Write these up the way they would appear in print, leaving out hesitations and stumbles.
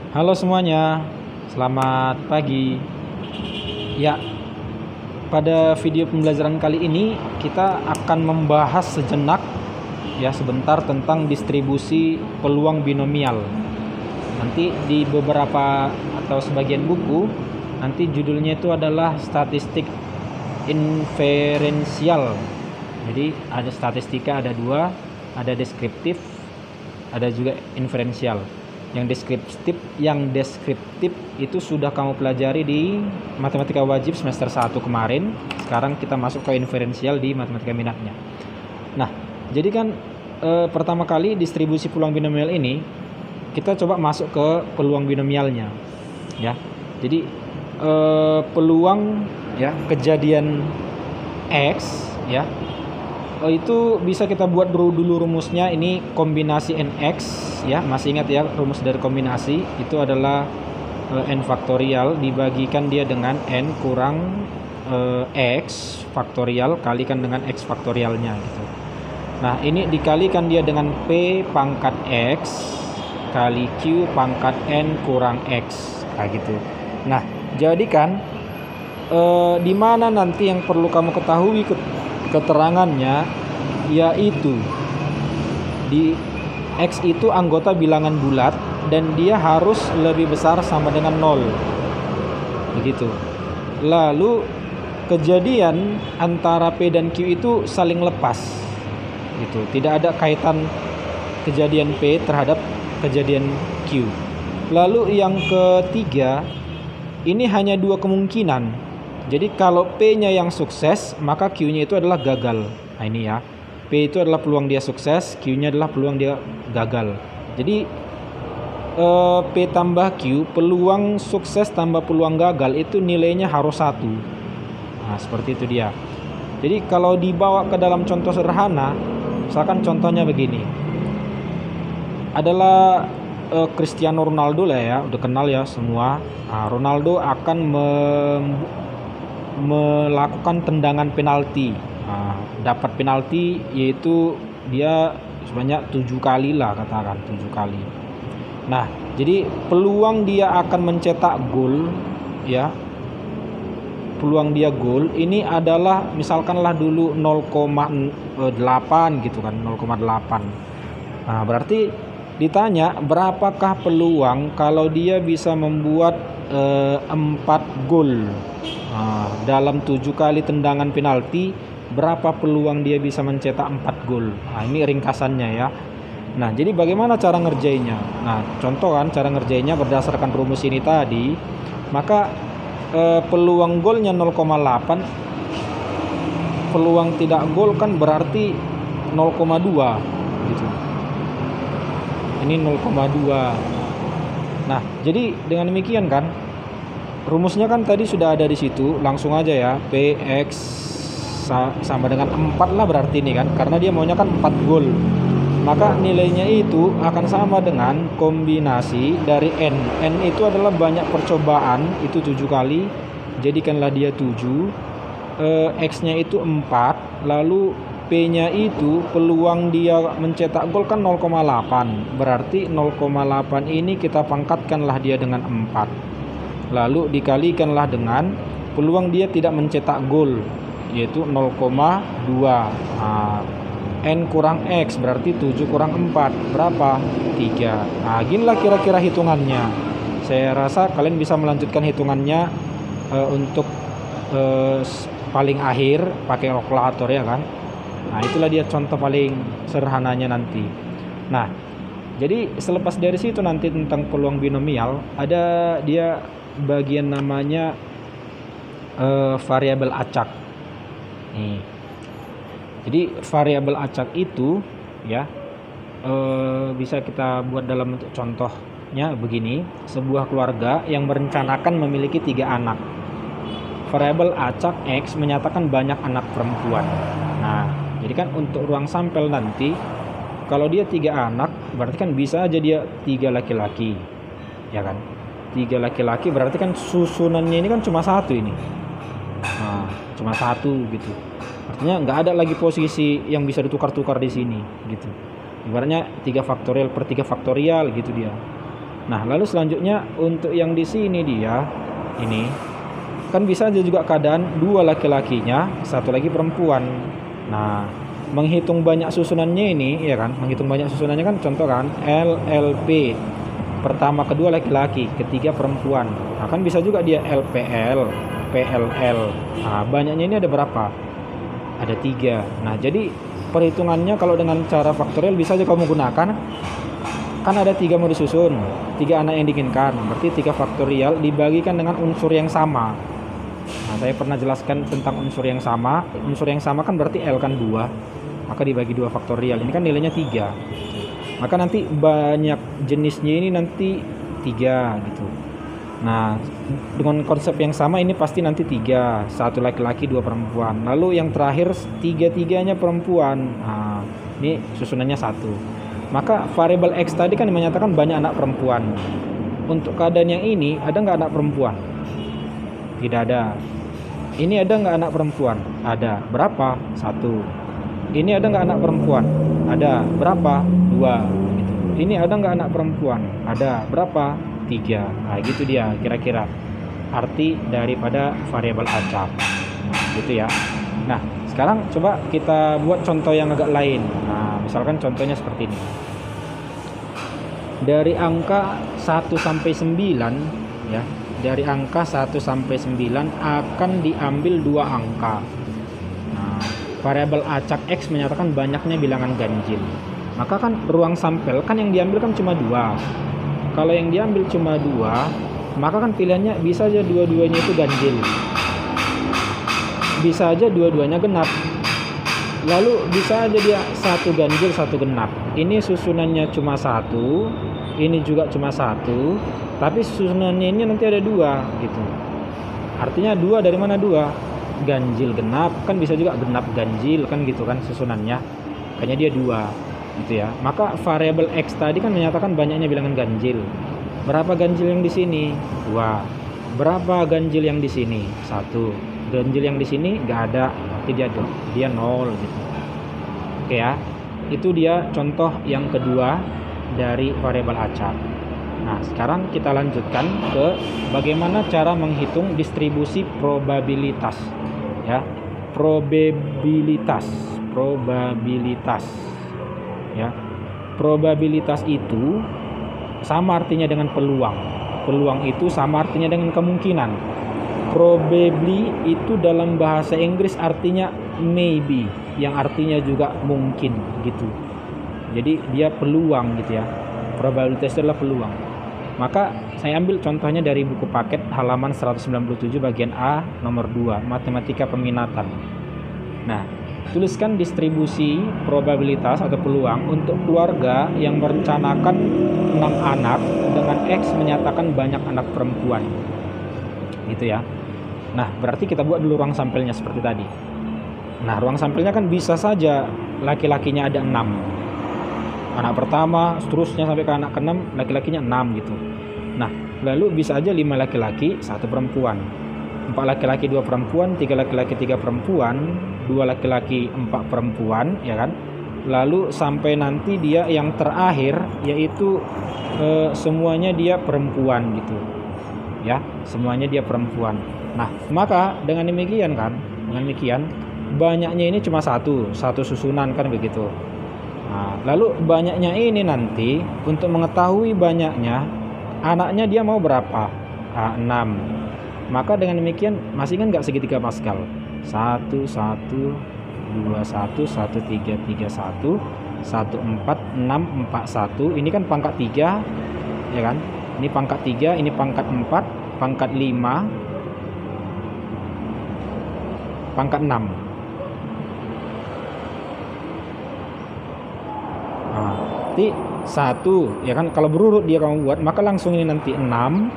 Halo semuanya, selamat pagi. Ya, pada video pembelajaran kali ini kita akan membahas sejenak sebentar tentang distribusi peluang binomial. Nanti di beberapa atau sebagian buku nanti judulnya itu adalah statistik inferensial. Jadi ada statistika, ada dua, ada deskriptif, ada juga inferensial. Yang deskriptif itu sudah kamu pelajari di matematika wajib semester 1 kemarin. Sekarang kita masuk ke inferensial di matematika minatnya. Nah, jadi kan pertama kali distribusi peluang binomial ini kita coba masuk ke peluang binomialnya ya. Jadi peluang kejadian X itu bisa kita buat dulu rumusnya. Ini kombinasi nx ya, masih ingat ya rumus dari kombinasi itu adalah n faktorial dibagikan dia dengan n kurang x faktorial kalikan dengan x faktorialnya gitu. Nah, ini dikalikan dia dengan p pangkat x kali q pangkat n kurang x kayak gitu. Nah, jadi kan di mana nanti yang perlu kamu ketahui keterangannya, yaitu di X itu anggota bilangan bulat dan dia harus lebih besar sama dengan 0 begitu. Lalu kejadian antara P dan Q itu saling lepas gitu, tidak ada kaitan kejadian P terhadap kejadian Q. Lalu yang ketiga, ini hanya dua kemungkinan. Jadi kalau P-nya yang sukses, maka Q-nya itu adalah gagal. Nah ini ya, P itu adalah peluang dia sukses, Q-nya adalah peluang dia gagal. Jadi P tambah Q, peluang sukses tambah peluang gagal itu nilainya harus 1. Nah seperti itu dia. Jadi kalau dibawa ke dalam contoh sederhana, misalkan contohnya begini. Adalah Cristiano Ronaldo lah ya, udah kenal ya semua. Nah, Ronaldo akan melakukan tendangan penalti. Nah, dapat penalti yaitu dia sebanyak 7 kali lah, katakan 7 kali. Nah, jadi peluang dia akan mencetak gol ya. Peluang dia gol ini adalah misalkanlah dulu 0,8 gitu kan, 0,8. Nah, berarti ditanya berapakah peluang kalau dia bisa membuat 4 gol. Nah, dalam 7 kali tendangan penalti, berapa peluang dia bisa mencetak 4 gol? Nah, ini ringkasannya ya. Nah, jadi bagaimana cara ngerjainnya? Nah, contoh kan cara ngerjainnya berdasarkan rumus ini tadi, maka peluang golnya 0,8, peluang tidak gol kan berarti 0,2 gitu. Ini 0,2. Nah, jadi dengan demikian kan rumusnya kan tadi sudah ada di situ, langsung aja ya. Px sama dengan 4 lah berarti ini kan, karena dia maunya kan 4 gol. Maka nilainya itu akan sama dengan kombinasi dari n. N itu adalah banyak percobaan, itu 7 kali. Jadikanlah dia 7. X-nya itu 4, lalu P-nya itu peluang dia mencetak gol kan 0,8. Berarti 0,8 ini kita pangkatkanlah dia dengan 4. Lalu dikalikanlah dengan peluang dia tidak mencetak gol, yaitu 0,2. Nah, N kurang X berarti 7 kurang 4 berapa? 3. Nah, ginilah kira-kira hitungannya. Saya rasa kalian bisa melanjutkan hitungannya untuk paling akhir pakai kalkulator ya kan. Nah, itulah dia contoh paling sederhananya nanti. Nah, jadi selepas dari situ nanti tentang peluang binomial ada dia bagian namanya variabel acak. Nih. Jadi variabel acak itu ya bisa kita buat dalam bentuk contohnya begini. Sebuah keluarga yang merencanakan memiliki 3 anak. Variabel acak X menyatakan banyak anak perempuan. Nah, jadi kan untuk ruang sampel nanti kalau dia 3 anak berarti kan bisa aja dia 3 laki-laki. Ya kan? 3 laki-laki berarti kan susunannya ini kan cuma 1 ini. Nah, cuma 1 gitu. Artinya nggak ada lagi posisi yang bisa ditukar-tukar di sini gitu. Ibaratnya 3 faktorial per 3 faktorial gitu dia. Nah, lalu selanjutnya untuk yang di sini dia ini kan bisa aja juga keadaan dua laki-lakinya, satu lagi perempuan. Nah, menghitung banyak susunannya ini ya kan, menghitung banyak susunannya kan contoh kan LLP. Pertama kedua laki-laki, ketiga perempuan. Nah, kan bisa juga dia LPL, PLL. Nah, banyaknya ini ada berapa? Ada 3. Nah, jadi perhitungannya kalau dengan cara faktorial bisa aja kamu gunakan. Kan ada 3 mau disusun, 3 anak yang diinginkan. Berarti 3 faktorial dibagikan dengan unsur yang sama. Nah, saya pernah jelaskan tentang unsur yang sama. Unsur yang sama kan berarti L kan 2. Maka dibagi 2 faktorial. Ini kan nilainya 3. Maka nanti banyak jenisnya ini nanti 3 gitu. Nah, dengan konsep yang sama ini pasti nanti 3. 1 laki-laki, 2 perempuan. Lalu yang terakhir 3-3-nya perempuan. Nah, ini susunannya 1. Maka variabel X tadi kan menyatakan banyak anak perempuan. Untuk keadaan yang ini, ada nggak anak perempuan? Tidak ada. Ini ada nggak anak perempuan? Ada. Berapa? 1. Ini ada nggak anak perempuan? Ada. Berapa? 2. Gitu. Ini ada nggak anak perempuan? Ada. Berapa? 3. Nah, gitu dia kira-kira arti daripada variabel acak. Nah, gitu ya. Nah, sekarang coba kita buat contoh yang agak lain. Nah, misalkan contohnya seperti ini. Dari angka 1 sampai 9 ya. Dari angka 1 sampai 9 akan diambil 2 angka. Nah, variabel acak X menyatakan banyaknya bilangan ganjil. Maka kan ruang sampel kan yang diambil kan cuma 2. Kalau yang diambil cuma 2, maka kan pilihannya bisa aja dua-duanya itu ganjil. Bisa aja dua-duanya genap. Lalu bisa aja dia 1 ganjil 1 genap. Ini susunannya cuma 1, ini juga cuma 1, tapi susunannya ini nanti ada 2 gitu. Artinya 2 dari mana 2? Ganjil genap, kan bisa juga genap ganjil kan gitu kan susunannya. Makanya dia 2 gitu ya. Maka variabel X tadi kan menyatakan banyaknya bilangan ganjil. Berapa ganjil yang di sini? 2. Berapa ganjil yang di sini? 1. Ganjil yang di sini nggak ada, berarti dia 0 gitu. Oke ya, itu dia contoh yang kedua dari variabel acak. Nah, sekarang kita lanjutkan ke bagaimana cara menghitung distribusi probabilitas ya. Probabilitas ya. Probabilitas itu sama artinya dengan peluang. Peluang itu sama artinya dengan kemungkinan. Probably itu dalam bahasa Inggris artinya maybe, yang artinya juga mungkin gitu. Jadi dia peluang gitu ya. Probabilitas itu adalah peluang. Maka saya ambil contohnya dari buku paket halaman 197 bagian A nomor 2, matematika peminatan. Nah, tuliskan distribusi probabilitas atau peluang untuk keluarga yang merencanakan 6 anak dengan X menyatakan banyak anak perempuan. Gitu ya. Nah, berarti kita buat dulu ruang sampelnya seperti tadi. Nah, ruang sampelnya kan bisa saja laki-lakinya ada 6. Anak pertama, seterusnya sampai ke anak ke-6, laki-lakinya 6 gitu. Nah, lalu bisa aja 5 laki-laki, 1 perempuan. 4 laki-laki, 2 perempuan, 3 laki-laki, 3 perempuan, 2 laki-laki, 4 perempuan, ya kan? Lalu sampai nanti dia yang terakhir yaitu semuanya dia perempuan gitu. Ya, semuanya dia perempuan. Nah, maka dengan demikian banyaknya ini cuma satu susunan kan begitu. Nah, lalu banyaknya ini nanti untuk mengetahui banyaknya anaknya dia mau berapa? 6. Maka dengan demikian masih kan nggak segitiga Pascal. 1 1 2 1 1 3 3 1 1 4 6 4 1. Ini kan pangkat 3 ya kan? Ini pangkat 3, ini pangkat 4, pangkat 5, pangkat 6. Nah, nanti 1 ya kan, kalau berurut dia kamu buat, maka langsung ini nanti 6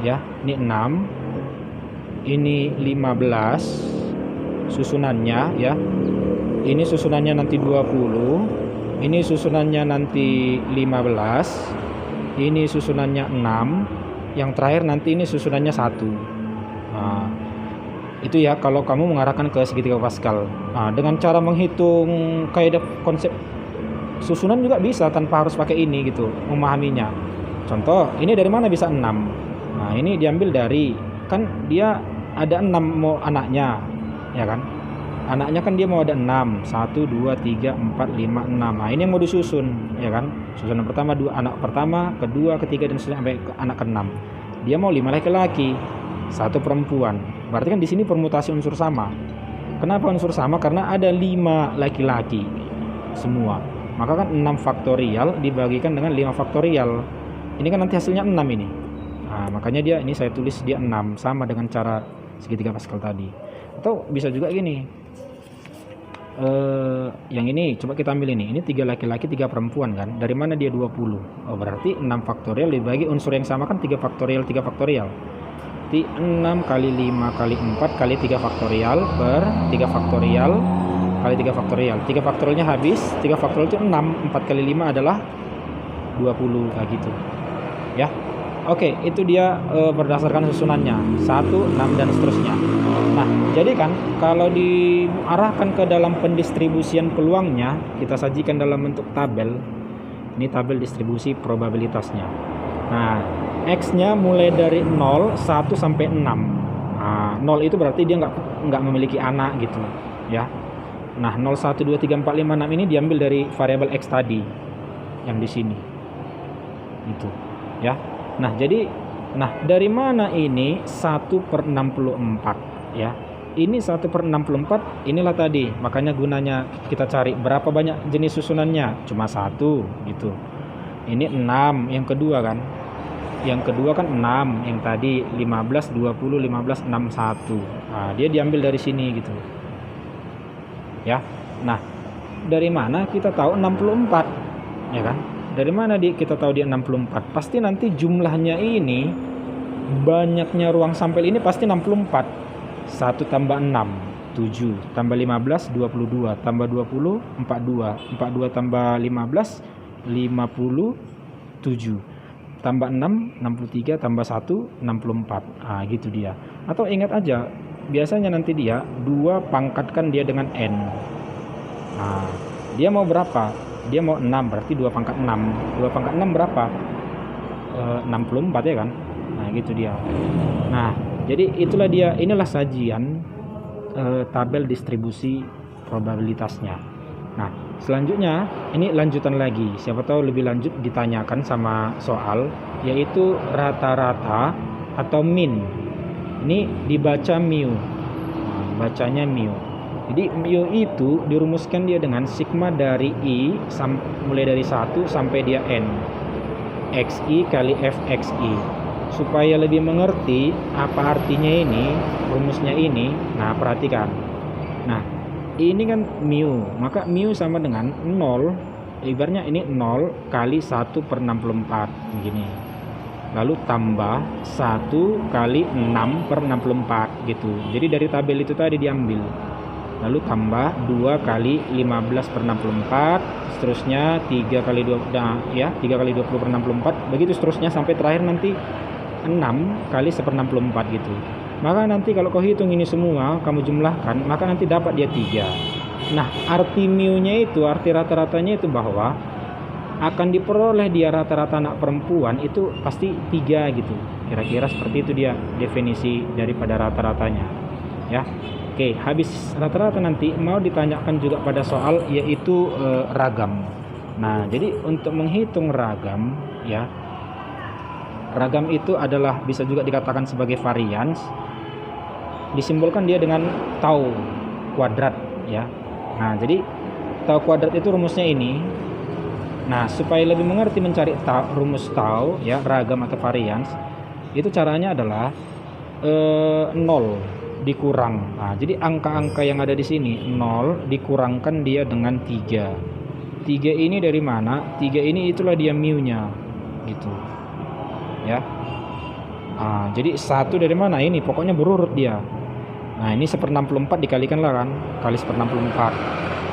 ya, ini 6, ini 15 susunannya ya. Ini susunannya nanti 20, ini susunannya nanti 15. Ini susunannya 6, yang terakhir nanti ini susunannya 1. Nah, itu ya kalau kamu mengarahkan ke segitiga Pascal. Nah, dengan cara menghitung kaidah konsep susunan juga bisa tanpa harus pakai ini gitu, memahaminya. Contoh, ini dari mana bisa 6? Nah, ini diambil dari, kan dia ada 6 mau anaknya, ya kan? Anaknya kan dia mau ada 6, 1, 2, 3, 4, 5, 6. Nah, ini yang mau disusun, ya kan? Susunan pertama, anak pertama, kedua, ketiga, dan seterusnya sampai ke anak ke-6. Dia mau 5 laki-laki, 1 perempuan. Berarti kan di sini permutasi unsur sama. Kenapa unsur sama? Karena ada 5 laki-laki semua. Maka kan 6 faktorial dibagikan dengan 5 faktorial. Ini kan nanti hasilnya 6 ini. Nah, makanya dia ini saya tulis dia 6 sama dengan cara segitiga Pascal tadi. Atau bisa juga gini. Yang ini coba kita ambil ini 3 laki-laki 3 perempuan kan. Dari mana dia 20? Oh, berarti 6 faktorial dibagi unsur yang sama kan 3 faktorial 3 faktorial. Berarti 6 kali 5 kali 4 kali 3 faktorial per 3 faktorial kali 3 faktorial. 3 faktorialnya habis, 3 faktorial itu 6, 4 kali 5 adalah 20, kayak gitu. Ya. Oke, itu dia berdasarkan susunannya 1, 6 dan seterusnya. Nah, jadi kan kalau diarahkan ke dalam pendistribusian peluangnya, kita sajikan dalam bentuk tabel. Ini tabel distribusi probabilitasnya. Nah, X-nya mulai dari 0, 1 sampai 6. Nah, 0 itu berarti dia nggak memiliki anak gitu, ya. Nah, 0, 1, 2, 3, 4, 5, 6 ini diambil dari variabel X tadi yang di sini. Gitu, ya. Nah, jadi dari mana ini 1/64 ya. Ini 1/64 inilah tadi. Makanya gunanya kita cari berapa banyak jenis susunannya. Cuma 1 gitu. Ini 6 yang kedua kan. Yang kedua kan 6, yang tadi 15, 20, 15, 6, 1. Nah, dia diambil dari sini gitu. Ya. Nah, dari mana kita tahu 64? Ya kan? Dari mana kita tahu dia 64? Pasti nanti jumlahnya ini, banyaknya ruang sampel ini pasti 64. 1 tambah 6, 7. Tambah 15, 22. Tambah 20, 42. 42 tambah 15, 57. Tambah 6, 63. Tambah 1, 64. Nah, gitu dia. Atau ingat aja, biasanya nanti dia 2 pangkatkan dia dengan N. Nah, dia mau berapa? Dia mau 6, berarti 2 pangkat 6. 2 pangkat 6 berapa? 64 ya kan? Nah, gitu dia. Nah, jadi inilah sajian tabel distribusi probabilitasnya. Nah, selanjutnya ini lanjutan lagi. Siapa tahu lebih lanjut ditanyakan sama soal, yaitu rata-rata atau min. Ini dibaca mu. Nah, bacanya mu. Jadi mu itu dirumuskan dia dengan sigma dari I mulai dari 1 sampai dia N. XI kali FXI. Supaya lebih mengerti apa artinya ini, rumusnya ini. Nah, perhatikan. Nah, ini kan mu. Maka mu sama dengan 0. Ibaratnya ini 0 kali 1/64 begini. Lalu tambah 1 kali 6/64 gitu. Jadi dari tabel itu tadi diambil. Lalu tambah 2 kali 15/64, seterusnya 3 kali 20, ya 3 kali 20/64, begitu seterusnya sampai terakhir nanti 6 kali 1/64 gitu. Maka nanti kalau kau hitung ini semua, kamu jumlahkan, maka nanti dapat dia 3. Nah, arti mu-nya itu, arti rata-ratanya itu bahwa akan diperoleh dia rata-rata anak perempuan itu pasti 3 gitu. Kira-kira seperti itu dia definisi daripada rata-ratanya. Ya. Oke, habis rata-rata nanti mau ditanyakan juga pada soal yaitu ragam. Nah, jadi untuk menghitung ragam ya. Ragam itu adalah bisa juga dikatakan sebagai varians. Disimbolkan dia dengan tau kuadrat ya. Nah, jadi tau kuadrat itu rumusnya ini. Nah, supaya lebih mengerti mencari rumus tau ya, ragam atau varians, itu caranya adalah 0 dikurang. Nah, jadi angka-angka yang ada di sini 0 dikurangkan dia dengan 3. 3 ini dari mana? 3 ini itulah dia mu-nya gitu. Ya. Nah, jadi 1 dari mana? Ini pokoknya berurut dia. Nah, ini 1/64 dikalikan lah kan, kali 1/64.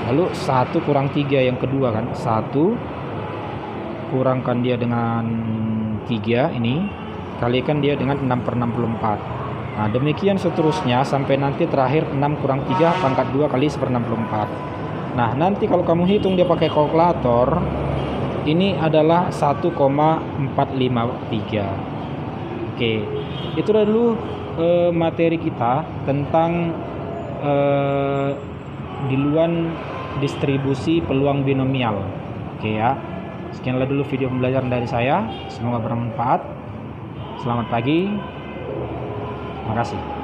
Lalu 1 kurang 3 yang kedua kan. 1 kurangkan dia dengan 3 ini, kalikan dia dengan 6/64. Nah, demikian seterusnya sampai nanti terakhir 6 kurang 3 pangkat 2 kali 1/64. Nah, nanti kalau kamu hitung dia pakai kalkulator, ini adalah 1,453. Oke, itu dulu materi kita tentang diluan distribusi peluang binomial. Oke ya, sekianlah dulu video pembelajaran dari saya, semoga bermanfaat. Selamat pagi, terima kasih.